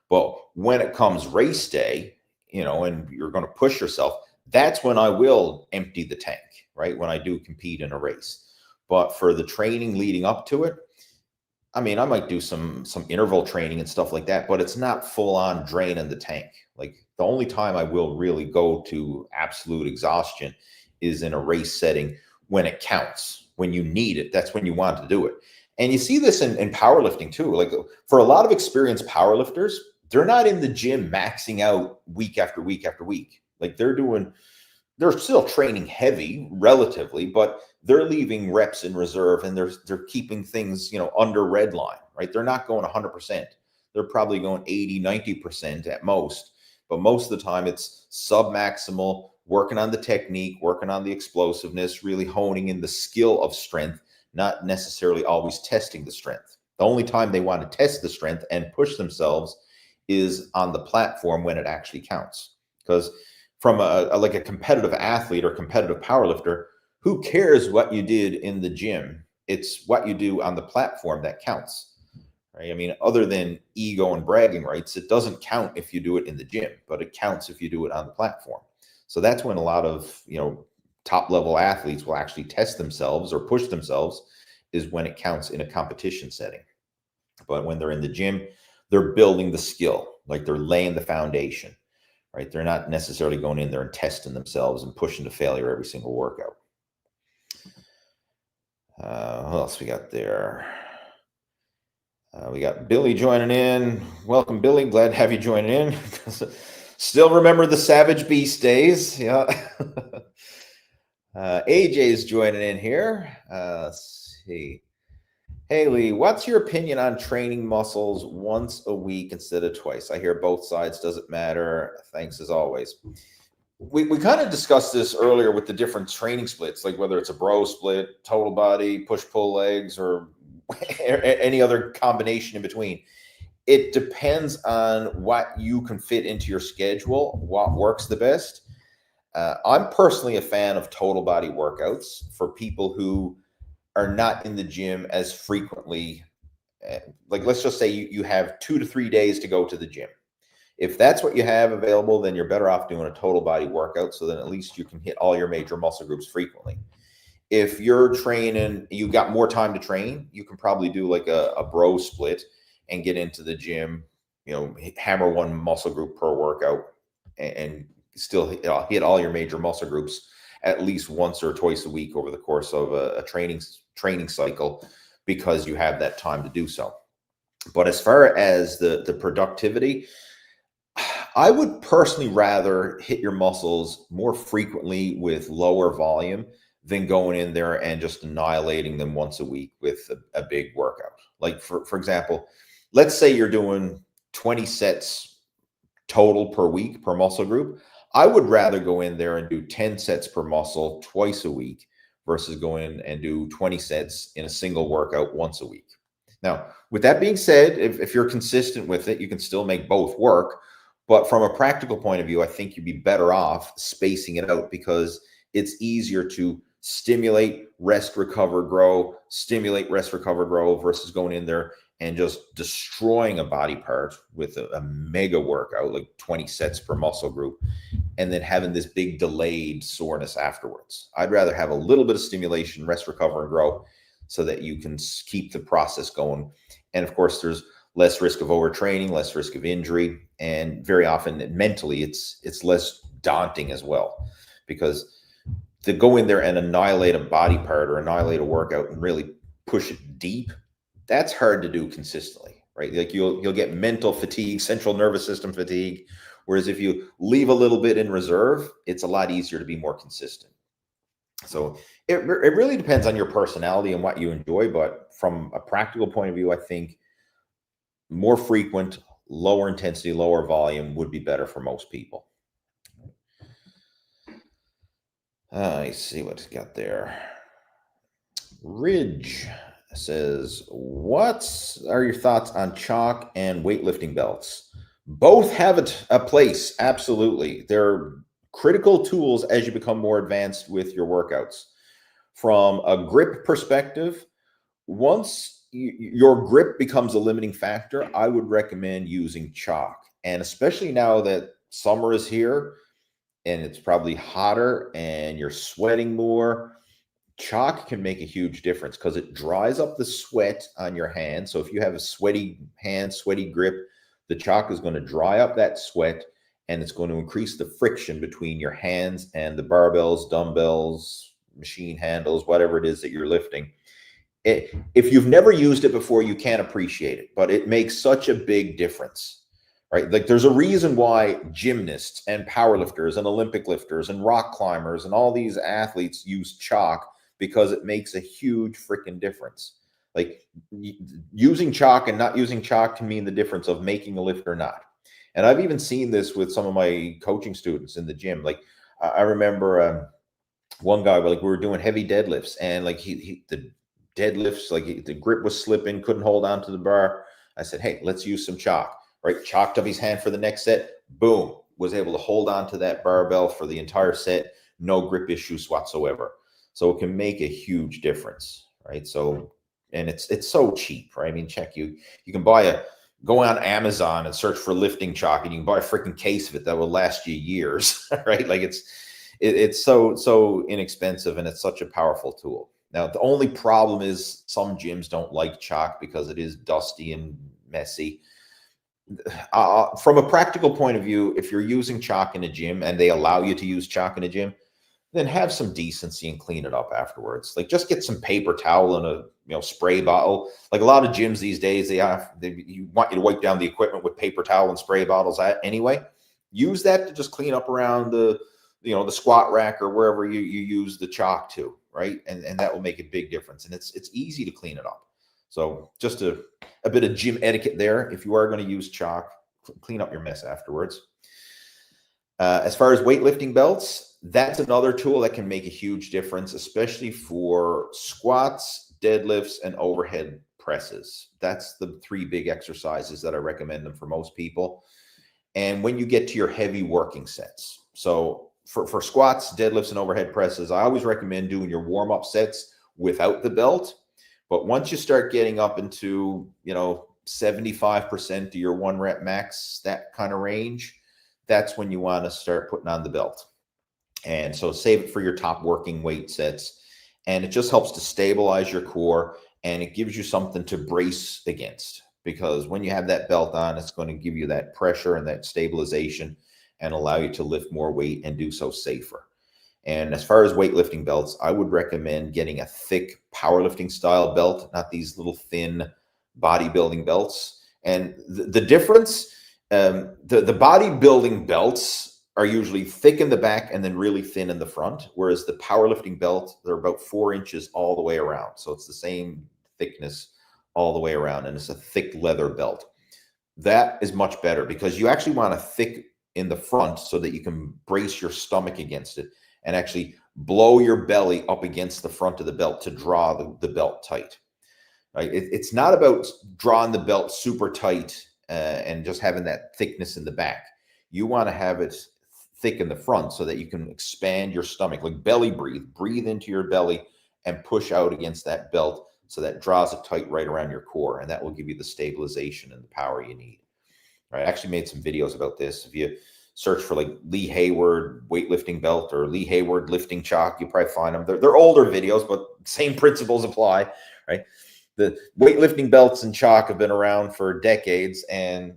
But when it comes race day, and you're going to push yourself, that's when I will empty the tank, right? When I do compete in a race. But for the training leading up to it, I mean, I might do some interval training and stuff like that, but it's not full on draining the tank. Like, the only time I will really go to absolute exhaustion is in a race setting, when it counts, when you need it. That's when you want to do it. And you see this in powerlifting too. Like, for a lot of experienced powerlifters, they're not in the gym maxing out week after week after week. Like, they're still training heavy relatively, but they're leaving reps in reserve, and they're keeping things, under red line, right? They're not going 100%. They're probably going 80, 90% at most. But most of the time it's sub-maximal, working on the technique, working on the explosiveness, really honing in the skill of strength, not necessarily always testing the strength. The only time they want to test the strength and push themselves is on the platform when it actually counts. Because from like a competitive athlete or competitive powerlifter, who cares what you did in the gym? It's what you do on the platform that counts. Right? I mean, other than ego and bragging rights, it doesn't count if you do it in the gym, but it counts if you do it on the platform. So that's when a lot of, top level athletes will actually test themselves or push themselves, is when it counts in a competition setting. But when they're in the gym, they're building the skill, like they're laying the foundation, right? They're not necessarily going in there and testing themselves and pushing to failure every single workout. What else we got there? We got Billy joining in. Welcome, Billy. Glad to have you joining in. Still remember the Savage Beast days. Yeah. AJ's joining in here. Let's see. Hey, Lee, what's your opinion on training muscles once a week instead of twice? I hear both sides. Does it matter? Thanks as always. We kind of discussed this earlier with the different training splits, like whether it's a bro split, total body, push-pull legs, or any other combination in between. It depends on what you can fit into your schedule, what works the best. I'm personally a fan of total body workouts for people who are not in the gym as frequently. Like, let's just say you have 2 to 3 days to go to the gym. If that's what you have available, then you're better off doing a total body workout, so then at least you can hit all your major muscle groups frequently. If you're training, you got more time to train, you can probably do like a bro split and get into the gym, hammer one muscle group per workout and still hit all your major muscle groups at least once or twice a week over the course of a training cycle, because you have that time to do so. But as far as the productivity, I would personally rather hit your muscles more frequently with lower volume than going in there and just annihilating them once a week with a big workout. Like for example, let's say you're doing 20 sets total per week per muscle group. I would rather go in there and do 10 sets per muscle twice a week versus go in and do 20 sets in a single workout once a week. Now, with that being said, if you're consistent with it, you can still make both work. But from a practical point of view, I think you'd be better off spacing it out, because it's easier to stimulate, rest, recover, grow, stimulate, rest, recover, grow, versus going in there and just destroying a body part with a mega workout, like 20 sets per muscle group, and then having this big delayed soreness afterwards. I'd rather have a little bit of stimulation, rest, recover, and grow, so that you can keep the process going. And of course, there's less risk of overtraining, less risk of injury, and very often mentally it's less daunting as well, because to go in there and annihilate a body part or annihilate a workout and really push it deep, that's hard to do consistently, right? Like you'll get mental fatigue, central nervous system fatigue, whereas if you leave a little bit in reserve, it's a lot easier to be more consistent. So it really depends on your personality and what you enjoy, but from a practical point of view, I think more frequent, lower intensity, lower volume would be better for most people. I see what's got there. Ridge says, what are your thoughts on chalk and weightlifting belts? Both have a place, absolutely. They're critical tools as you become more advanced with your workouts. From a grip perspective, once your grip becomes a limiting factor, I would recommend using chalk. And especially now that summer is here and it's probably hotter and you're sweating more, chalk can make a huge difference because it dries up the sweat on your hand. So if you have a sweaty hand, sweaty grip, the chalk is going to dry up that sweat, and it's going to increase the friction between your hands and the barbells, dumbbells, machine handles, whatever it is that you're lifting. If you've never used it before, you can't appreciate it, but it makes such a big difference, right? Like there's a reason why gymnasts and powerlifters and Olympic lifters and rock climbers and all these athletes use chalk, because it makes a huge freaking difference. Like using chalk and not using chalk can mean the difference of making a lift or not. And I've even seen this with some of my coaching students in the gym. Like I remember one guy, like we were doing heavy deadlifts, and like the deadlifts, like the grip was slipping, couldn't hold on to the bar. I said, hey, let's use some chalk, right? Chalked up his hand for the next set. Boom, was able to hold on to that barbell for the entire set. No grip issues whatsoever. So it can make a huge difference, right? So, and it's so cheap, right? I mean, you can go on Amazon and search for lifting chalk, and you can buy a freaking case of it that will last you years, right? Like it's so inexpensive, and it's such a powerful tool. Now, the only problem is some gyms don't like chalk because it is dusty and messy. From a practical point of view, if you're using chalk in a gym and they allow you to use chalk in a gym, then have some decency and clean it up afterwards. Like, just get some paper towel and a spray bottle. Like, a lot of gyms these days, you want you to wipe down the equipment with paper towel and spray bottles anyway. Use that to just clean up around the squat rack or wherever you use the chalk to, right? And that will make a big difference. And it's easy to clean it up. So just a bit of gym etiquette there. If you are going to use chalk, clean up your mess afterwards. As far as weightlifting belts, that's another tool that can make a huge difference, especially for squats, deadlifts, and overhead presses. That's the 3 big exercises that I recommend them for most people. And when you get to your heavy working sets, so for squats, deadlifts, and overhead presses, I always recommend doing your warm-up sets without the belt. But once you start getting up into 75% of your 1 rep max, that kind of range, that's when you want to start putting on the belt. And so save it for your top working weight sets. And it just helps to stabilize your core, and it gives you something to brace against, because when you have that belt on, it's going to give you that pressure and that stabilization and allow you to lift more weight and do so safer. And as far as weightlifting belts, I would recommend getting a thick powerlifting style belt, not these little thin bodybuilding belts. And the difference, the bodybuilding belts are usually thick in the back and then really thin in the front, whereas the powerlifting belt, they're about 4 inches all the way around. So it's the same thickness all the way around, and it's a thick leather belt. That is much better because you actually want a thick in the front so that you can brace your stomach against it and actually blow your belly up against the front of the belt to draw the belt tight. Right? It's not about drawing the belt super tight and just having that thickness in the back. You want to have it thick in the front so that you can expand your stomach, like belly breathe into your belly and push out against that belt so that draws it tight right around your core, and that will give you the stabilization and the power you need. Right? I actually made some videos about this. If you search for like Lee Hayward weightlifting belt or Lee Hayward lifting chalk, you probably find them. They're older videos, but same principles apply, right? The weightlifting belts and chalk have been around for decades, and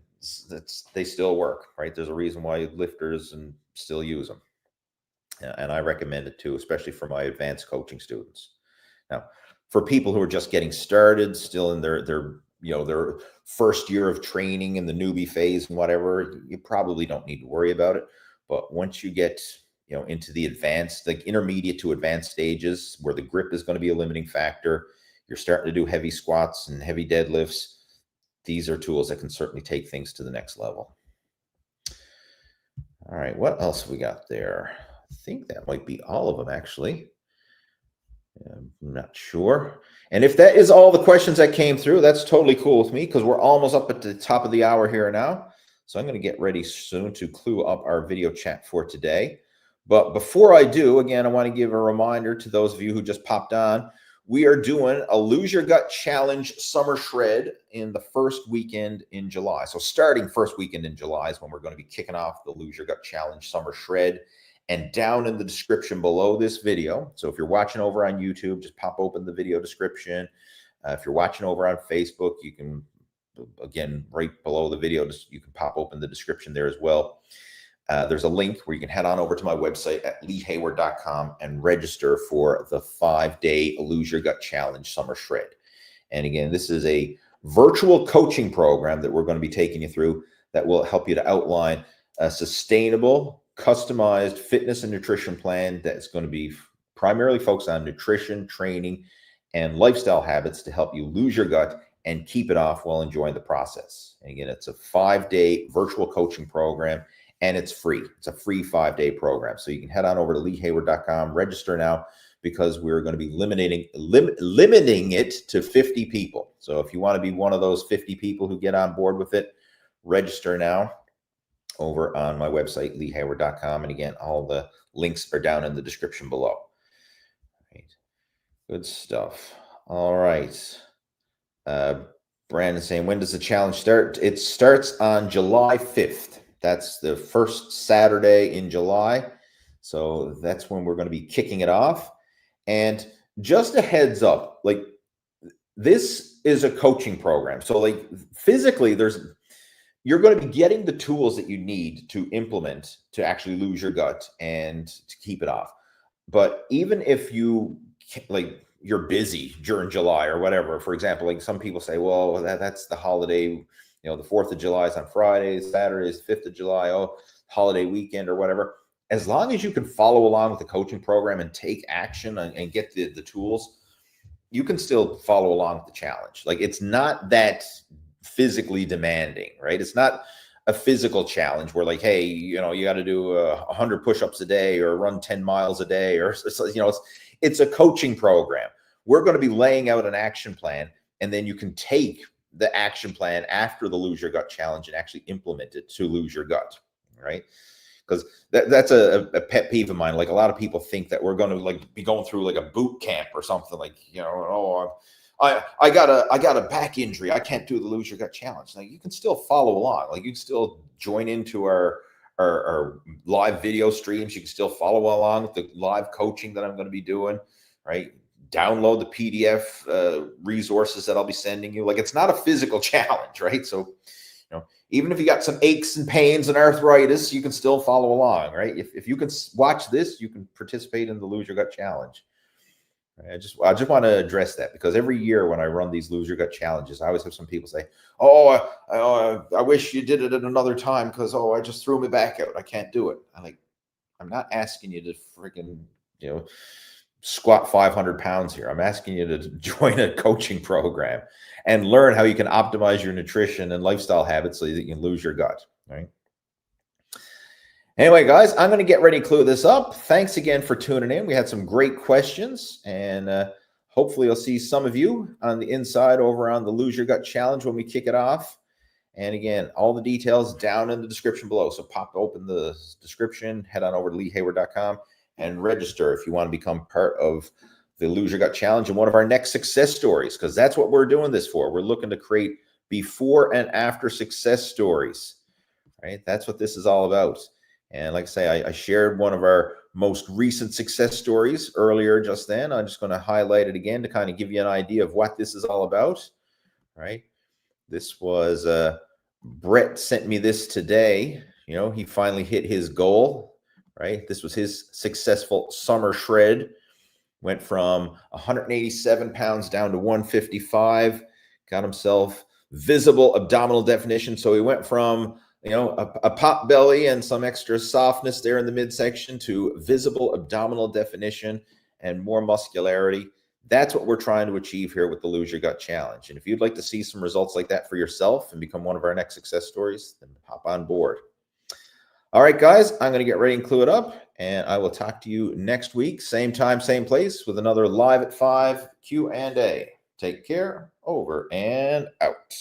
they still work, right? There's a reason why lifters and still use them. And I recommend it too, especially for my advanced coaching students. Now, for people who are just getting started, still in their first year of training in the newbie phase and whatever, you probably don't need to worry about it. But once you get into the advanced, like intermediate to advanced stages where the grip is going to be a limiting factor, you're starting to do heavy squats and heavy deadlifts, these are tools that can certainly take things to the next level. All right, what else we got there? I think that might be all of them, actually. I'm not sure. And if that is all the questions that came through, that's totally cool with me, because we're almost up at the top of the hour here now. So I'm going to get ready soon to clue up our video chat for today. But before I do, again, I want to give a reminder to those of you who just popped on. We are doing a Lose Your Gut Challenge Summer Shred in the first weekend in July. So starting first weekend in July is when we're going to be kicking off the Lose Your Gut Challenge Summer Shred. And down in the description below this video, so if you're watching over on YouTube, just pop open the video description. If you're watching over on Facebook, you can, again, right below the video, you can pop open the description there as well. There's a link where you can head on over to my website at leehayward.com and register for the 5-day Lose Your Gut Challenge Summer Shred. And again, this is a virtual coaching program that we're going to be taking you through that will help you to outline a sustainable, customized fitness and nutrition plan that's going to be primarily focused on nutrition, training, and lifestyle habits to help you lose your gut and keep it off while enjoying the process. And again, it's a 5-day virtual coaching program, and it's free. It's a free 5-day program. So you can head on over to leehayward.com, register now, because we're going to be limiting it to 50 people. So if you want to be one of those 50 people who get on board with it, register now over on my website, leehayward.com. And again, all the links are down in the description below. Right. Good stuff. All right. Brandon saying, when does the challenge start? It starts on July 5th. That's the first Saturday in July. So that's when we're going to be kicking it off. And just a heads up, like, this is a coaching program. So like physically, you're going to be getting the tools that you need to implement to actually lose your gut and to keep it off. But even if you're busy during July or whatever, for example, like some people say, well, that's the holiday, the 4th of July is on Friday, Saturday is 5th of July, holiday weekend or whatever. As long as you can follow along with the coaching program and take action and get the tools, you can still follow along with the challenge. Like, it's not that physically demanding, right? It's not a physical challenge where like, hey, you got to do 100 push-ups a day or run 10 miles a day, or it's a coaching program. We're going to be laying out an action plan, and then you can take the action plan after the Lose Your Gut challenge and actually implement it to lose your gut, right? Because that's a pet peeve of mine. Like, a lot of people think that we're going to like be going through like a boot camp or something, like, I got a back injury, I can't do the Lose Your Gut challenge. Now, you can still follow along. Like, you can still join into our live video streams. You can still follow along with the live coaching that I'm going to be doing, right? Download the PDF resources that I'll be sending you. Like, it's not a physical challenge, right? So, even if you got some aches and pains and arthritis, you can still follow along, right? If you can watch this, you can participate in the Lose Your Gut challenge. I just want to address that, because every year when I run these Lose Your Gut challenges, I always have some people say, I wish you did it at another time, because I just threw my back out, I can't do it. I'm not asking you to freaking squat 500 pounds here. I'm asking you to join a coaching program and learn how you can optimize your nutrition and lifestyle habits so that you can lose your gut, right? Anyway, guys, I'm going to get ready to clue this up. Thanks again for tuning in. We had some great questions, and hopefully you'll see some of you on the inside over on the Lose Your Gut challenge when we kick it off. And again, all the details down in the description below. So pop open the description, head on over to leehayward.com and register if you want to become part of the Lose Your Gut challenge and one of our next success stories, because that's what we're doing this for. We're looking to create before and after success stories, right? That's what this is all about. And like I say, I shared one of our most recent success stories earlier just then. I'm just going to highlight it again to kind of give you an idea of what this is all about, right? This was Brett sent me this today. He finally hit his goal, right? This was his successful summer shred. Went from 187 pounds down to 155, got himself visible abdominal definition. So he went from a pot belly and some extra softness there in the midsection to visible abdominal definition and more muscularity. That's what we're trying to achieve here with the Lose Your Gut challenge. And if you'd like to see some results like that for yourself and become one of our next success stories, then hop on board. All right, guys, I'm going to get ready and clue it up, and I will talk to you next week, same time, same place, with another Live at 5 Q&A. Take care. Over and out.